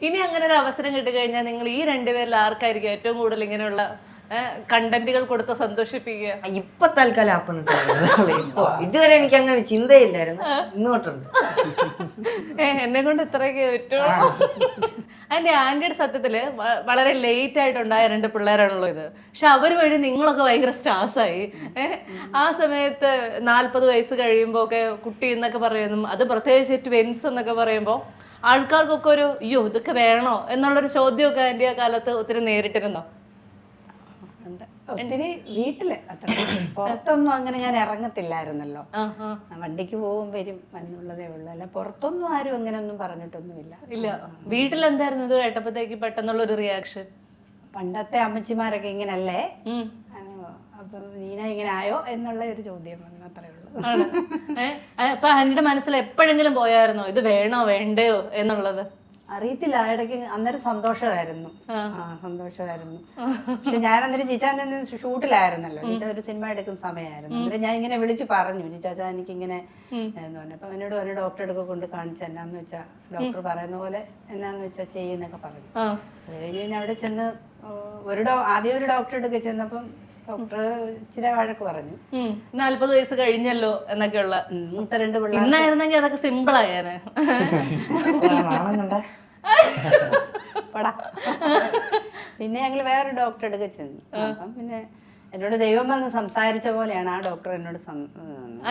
ഇനി അങ്ങനെ ഒരു അവസരം കിട്ടിക്കഴിഞ്ഞാൽ നിങ്ങൾ ഈ രണ്ടുപേരിൽ ആർക്കായിരിക്കും ഏറ്റവും കൂടുതൽ ഇങ്ങനെയുള്ള കണ്ടന്റുകൾ കൊടുത്ത് സന്തോഷിപ്പിക്കുക? ഇപ്പൊ തൽക്കാലം ഇപ്പൊ ഇതുവരെ എനിക്ക് അങ്ങനെ ചിന്തയില്ലായിരുന്നു, ഇങ്ങോട്ടുണ്ട്. എന്നെ കൊണ്ട് ഇത്രയൊക്കെ പറ്റുള്ളൂ. അതിന്റെ ആന്റിയുടെ സത്യത്തില് വളരെ ലേറ്റ് ആയിട്ടുണ്ടായ 2 പിള്ളേരാണല്ലോ ഇത്. പക്ഷെ അവർ വഴി നിങ്ങളൊക്കെ ഭയങ്കര സ്റ്റാർസായി. ആ സമയത്ത് 40 വയസ്സ് കഴിയുമ്പോ ഒക്കെ കുട്ടി എന്നൊക്കെ പറയുന്നു, അത് പ്രത്യേകിച്ച് ട്വിൻസ് എന്നൊക്കെ പറയുമ്പോ ആൾക്കാർക്കൊക്കെ ഒരു അയ്യോ ഇതൊക്കെ വേണോ എന്നുള്ളൊരു ചോദ്യമൊക്കെ ആന്റി ആ കാലത്ത് ഒത്തിരി നേരിട്ടിരുന്നോ? ഒത്തിരി വീട്ടില് അത്ര പുറത്തൊന്നും അങ്ങനെ ഞാൻ ഇറങ്ങത്തില്ലായിരുന്നല്ലോ. വണ്ടിക്ക് പോവും വരും എന്നുള്ളതേ ഉള്ളൂ, അല്ല പുറത്തൊന്നും ആരും അങ്ങനെ ഒന്നും പറഞ്ഞിട്ടൊന്നുമില്ല. ഇല്ല, വീട്ടിൽ എന്തായിരുന്നു ഇത് കേട്ടപ്പോഴത്തേക്ക് പെട്ടെന്നുള്ളൊരു റിയാക്ഷൻ? പണ്ടത്തെ അമ്മച്ചിമാരൊക്കെ ഇങ്ങനല്ലേ, അപ്പൊ നീന ഇങ്ങനെ ആയോ എന്നുള്ള ഒരു ചോദ്യം അത്രേ ഉള്ളൂ. അപ്പൊ ആന്റിയുടെ മനസ്സിൽ എപ്പോഴെങ്കിലും പോയായിരുന്നോ ഇത് വേണോ വേണ്ടയോ എന്നുള്ളത്? അറിയത്തില്ല, ഇടയ്ക്ക് അന്നേരം സന്തോഷമായിരുന്നു. സന്തോഷമായിരുന്നു. പക്ഷെ ഞാൻ അന്നേരം ജിജാന്റെ ഷൂട്ടിലായിരുന്നല്ലോ, ജിജ ഒരു സിനിമ എടുക്കുന്ന സമയമായിരുന്നു. അന്നേരം ഞാൻ ഇങ്ങനെ വിളിച്ചു പറഞ്ഞു, ജിജാ എനിക്കിങ്ങനെ എന്ന് പറഞ്ഞു. അപ്പൊ എന്നോട് ഒരു ഡോക്ടറെ അടുക്ക കൊണ്ട് കാണിച്ച എന്നാന്ന് വെച്ചാ ഡോക്ടർ പറയുന്ന പോലെ എന്നാന്ന് വെച്ചാ ചെയ്യുന്നൊക്കെ പറഞ്ഞു. അത് കഴിഞ്ഞ് പിന്നെ അവിടെ ചെന്ന് ആദ്യം ഒരു ഡോക്ടറെ അടുക്ക ചെന്നപ്പം ഡോക്ടർ ഇച്ചിരി വഴക്ക് പറഞ്ഞു. 40 വയസ്സ് കഴിഞ്ഞല്ലോ എന്നൊക്കെയുള്ള. 2 പിള്ളേർ ഇന്നായിരുന്നെങ്കിൽ അതൊക്കെ സിമ്പിൾ ആയേനെ. പിന്നെ ഞങ്ങൾ വേറെ ഡോക്ടറെ അടുക്ക ചെന്നു. അപ്പം പിന്നെ എന്നോട് ദൈവം വന്ന് സംസാരിച്ച പോലെയാണ് ആ ഡോക്ടർ എന്നോട്